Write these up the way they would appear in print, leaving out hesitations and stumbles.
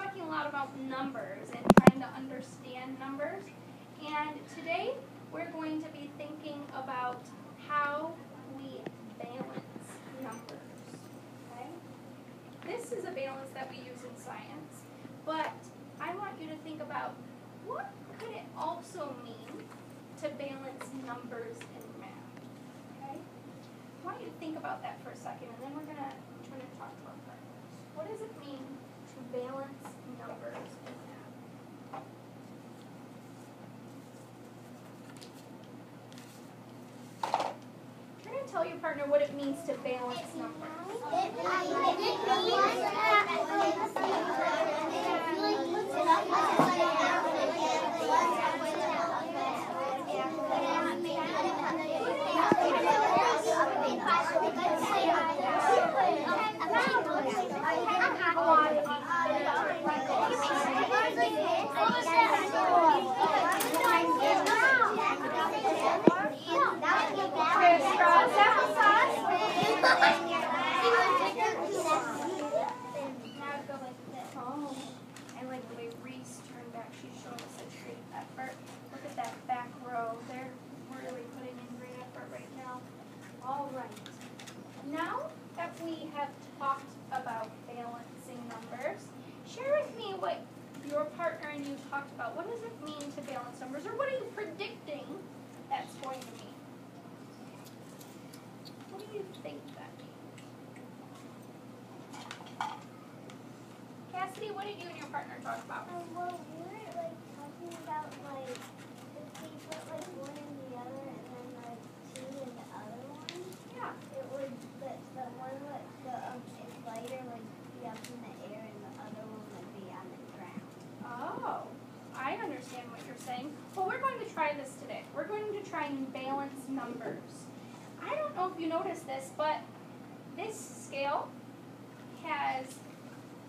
talking a lot about numbers and trying to understand numbers. And today we're going to be thinking about how we balance numbers. Okay? This is a balance that we use in science, but I want you to think about what could it also mean to balance numbers in math. Okay? I want you to think about that for a second, and then we're going to talk to our partners. What does it mean to balance numbers in math? You're going to tell your partner what it means to balance numbers. I like the way Reese turned back. She's showing us a great effort. Look at that back row. They're really putting in great effort right now. All right. Now that we have talked about balancing numbers, share with me what your partner and you talked about. What does it mean to balance numbers, or what are you predicting that's going to mean? What do you think that means? Cassidy, what did you and your partner talk about? Well, we were talking about if we put one in the other and then two in the other one. Yeah. It would the one with the inflator would be up in the air and the other one would be on the ground. Oh, I understand what you're saying. Well, we're going to try this today. We're going to try and balance numbers. I don't know if you noticed this, but this scale has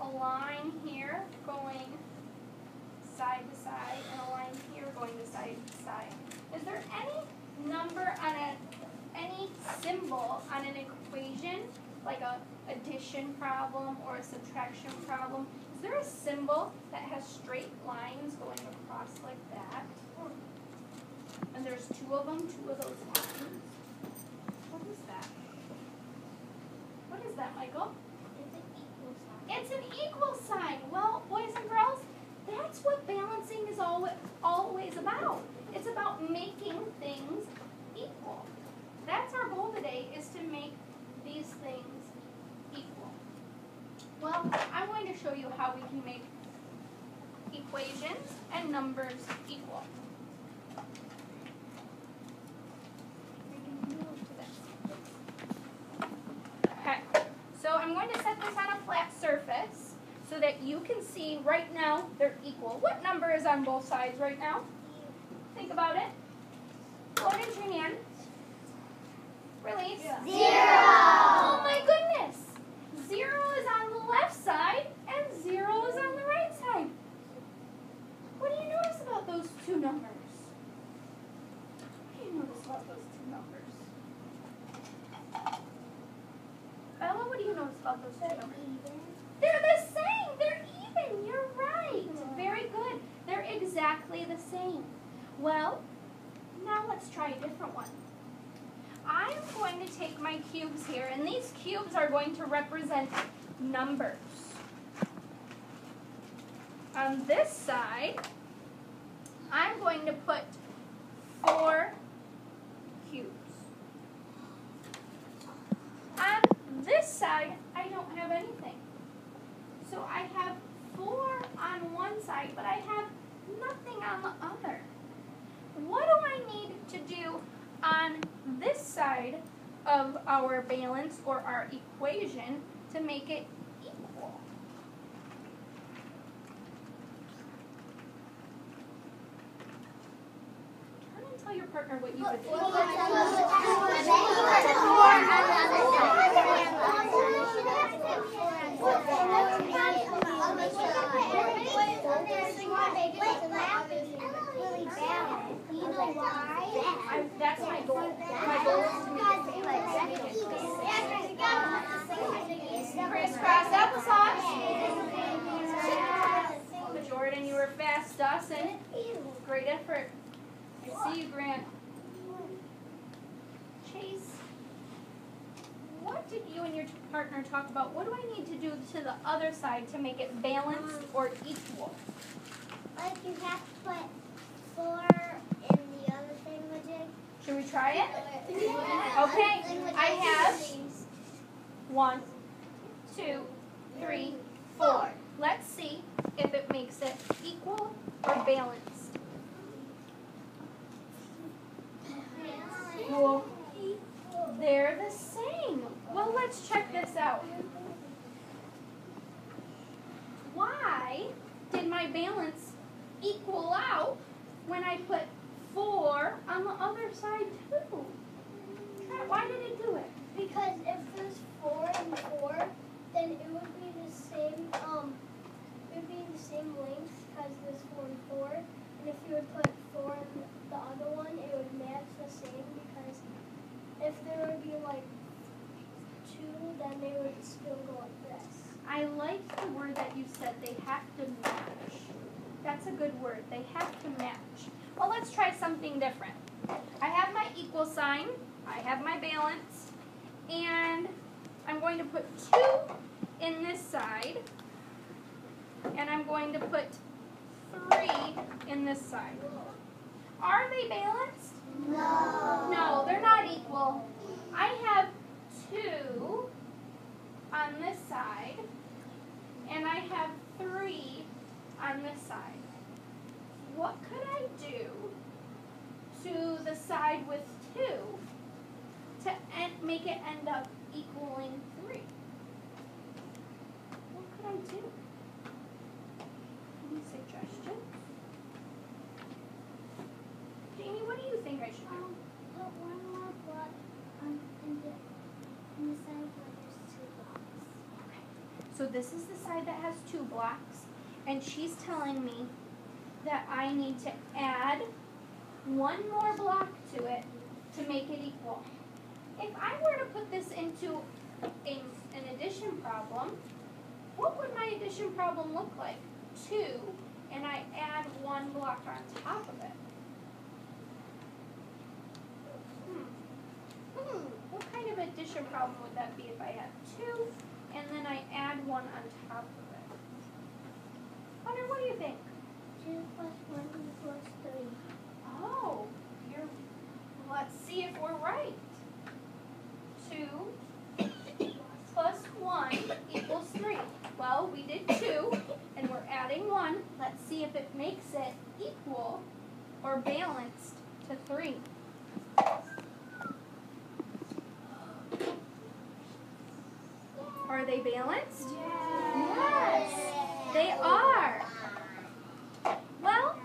a line here going side to side and a line here going to side to side. Is there any number on any symbol on an equation, like a addition problem or a subtraction problem? Is there a symbol that has straight lines going across like that? And there's two of them, two of those lines. What is that? What is that, Michael? It's an equal sign. Well, boys and girls, that's what balancing is always about. It's about making things equal. That's our goal today, is to make these things equal. Well, I'm going to show you how we can make equations and numbers equal. We can move to this. Okay, so I'm going to set this on a flat surface so that you can see right now they're equal. What number is on both sides right now? Think about it. Float into your hand. Release. 0. Oh my goodness! 0 is on the left side and 0 is on the right side. What do you notice about those two numbers? What do you notice about those two numbers? Bella, what do you notice about those two numbers? They're the same. They're even. You're right. Very good. They're exactly the same. Well, now let's try a different one. I'm going to take my cubes here, and these cubes are going to represent numbers. On this side, I'm going to put 4 cubes. On this side, I don't have anything. So I have 4 on one side, but I have nothing on the other. What do I need to do on this side of our balance or our equation to make it equal? Turn and tell your partner what you would do. That's my goal. My goal is to make it crisscross applesauce. about you, Grant? Chase, what did you and your partner talk about? What do I need to do to the other side to make it balanced or equal? Like you have to put 4 in the other thingamajig. Should we try it? Yeah. Okay, I have 1, 2, 3, 4. Let's see if it makes it equal or balanced. Well, they're the same. Well, let's check this out. Why did my balance equal out when I put 4 on the other side too? Why did it do it? Because if there's 4 and 4, then it would be the same. It would be the same length because there's 4 and 4. And if you would put 4 in the other one, it would match the same. Because if there would be like 2, then they would still go like this. I like the word that you said. They have to match. That's a good word. They have to match. Well, let's try something different. I have my equal sign. I have my balance. And I'm going to put 2 in this side. And I'm going to put 3 in this side. Are they balanced? No. No, they're not equal. I have 2 on this side. And I have 3 on this side. What could I do to the side with 2 to make it end up equaling 3? What could I do? Any suggestions? Jamie, what do you think I should do? Put 1 more block in the side where there's 2 blocks. Okay. So this is the side that has 2 blocks, and she's telling me that I need to add 1 more block to it to make it equal. If I were to put this into an addition problem, what would my addition problem look like? 2, and I add 1 block on top of it. What kind of addition problem would that be if I had 2 and then I add 1 on top of it? Hunter, what do you think? 2 plus 1 equals 3. Oh, let's see if we're right. 2 plus 1 equals 3. Well, we did 2, and we're adding 1. Let's see if it makes it equal or balanced to 3. Are they balanced? Yes, they are. Well,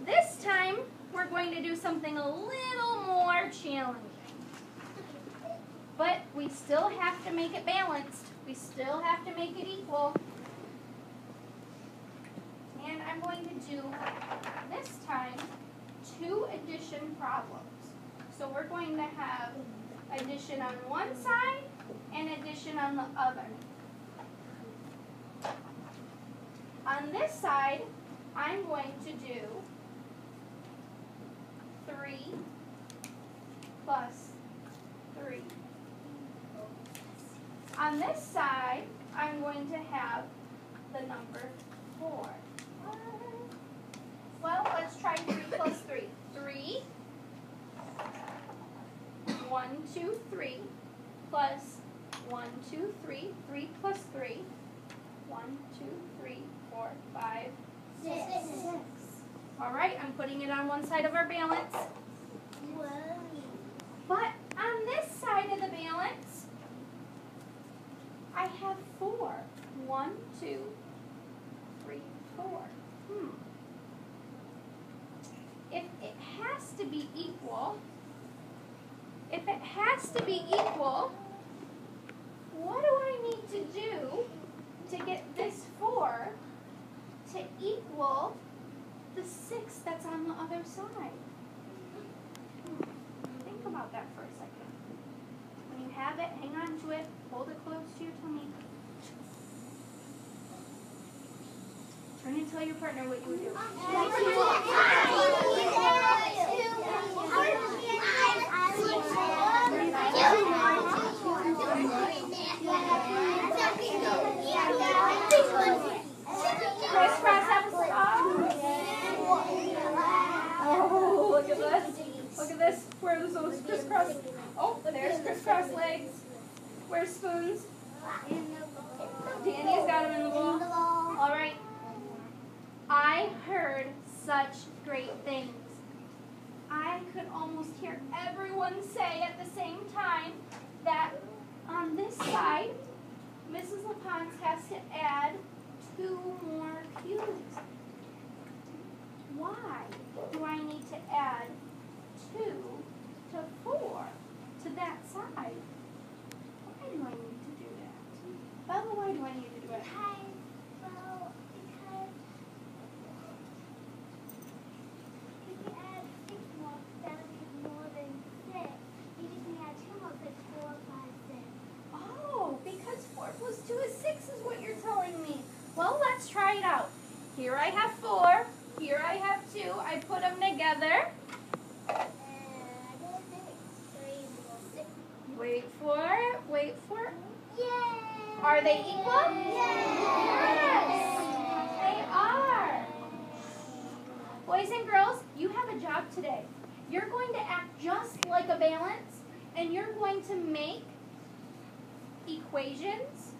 this time we're going to do something a little more challenging. But we still have to make it balanced. We still have to make it equal. And I'm going to do, this time, 2 addition problems. So we're going to have addition on one side and addition on the other. On this side, I'm going to do 3 plus 3. On this side, I'm going to have the number 4. Well, let's try 3 plus 3. 3, 1, 2, 3, plus 1, 2, 3, 3 plus 3, 1, 2, 3, 4, 5, 6. All right, I'm putting it on one side of our balance. Whoa. But on this side of the balance, I have 4. 1, 2, 3, 4. If it has to be equal, what do I need to do to get this 4 to equal the 6 that's on the other side? Think about that for a second. When you have it, hang on to it, hold it close to your tummy. Turn and tell your partner what you would do. There's crisscross legs. Where's spoons? In the bowl. Danny's got them in the bowl. All right. I heard such great things. I could almost hear everyone say at the same time that on this side, Mrs. LaPonce has to add 2 more cubes. Why do I need to add 2 to 4 to that side? Why do I need to do that? Bella, why do I need to do it? Because if you add 6 more, that would be more than 6. You just need to add 2 more, because 4, 5, 6. Oh, because 4 plus 2 is 6 is what you're telling me. Well, let's try it out. Here I have 4. Here I have 2. I put them together. I don't think it's 3 more 6. Wait for it. Wait for it. Yay! Are they equal? Yes! They are. Boys and girls, you have a job today. You're going to act just like a balance, and you're going to make equations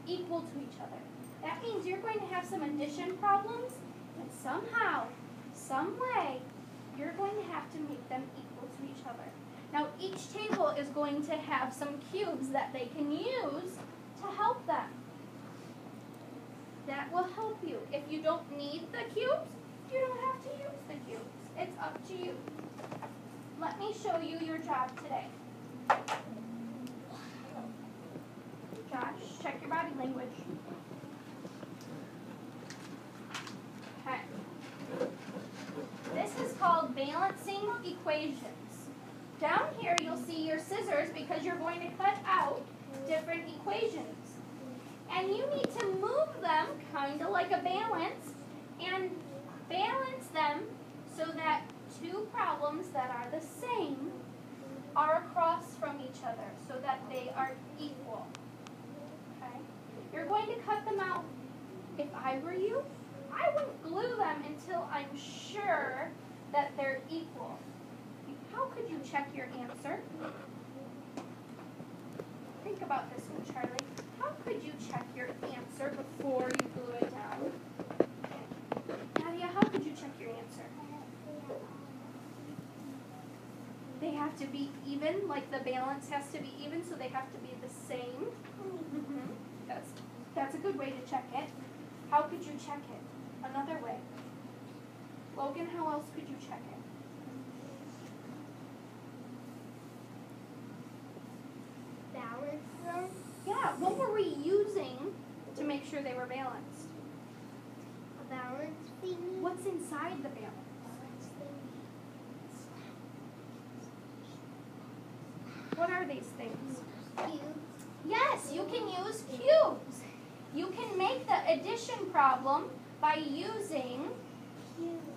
equal to each other. That means you're going to have some addition problems, and somehow, some way, you're going to have to make them equal to each other. Now, each table is going to have some cubes that they can use to help them. That will help you. If you don't need the cubes, you don't have to use the cubes. It's up to you. Let me show you your job today. Josh, check your body language. Okay. This is called balancing equations. Down here, you'll see your scissors because you're going to cut out different equations. And you need to move them kind of like a balance and balance them so that 2 problems that are the same are across from each other so that they are equal. Okay? You're going to cut them out. If I were you, I wouldn't glue them until I'm sure that they're equal. How could you check your answer? Think about this one, Charlie. How could you check your answer before you glue it down? Nadia, how could you check your answer? They have to be even, like the balance has to be even, so they have to be the same. That's a good way to check it. How could you check it? Another way. Logan, how else could you check it? Balance them. Yeah, what were we using to make sure they were balanced? A balance thingy. What's inside the balance? Balance thingy. What are these things? Cubes. Yes, you can use cubes. You can make the addition problem by using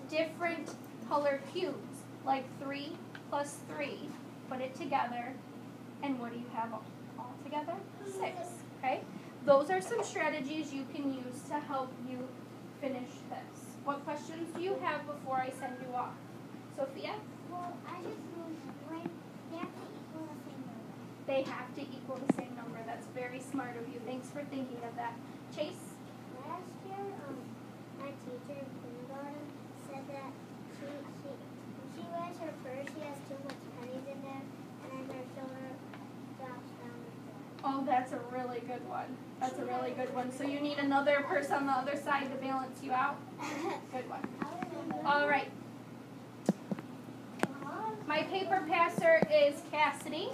different colored cubes, like 3 plus 3. Put it together, and what do you have all together? 6, okay? Those are some strategies you can use to help you finish this. What questions do you have before I send you off? Sophia? Well, I just moved right. They have to equal the same number. They have to equal the same number. That's very smart of you. Thanks for thinking of that. Chase? Last year, my teacher in kindergarten said that she wears her purse, she has too much pennies in there, and then her shoulder drops down like that. Oh, that's a really good one. That's a really good one. So you need another purse on the other side to balance you out? Good one. All right. My paper passer is Cassidy.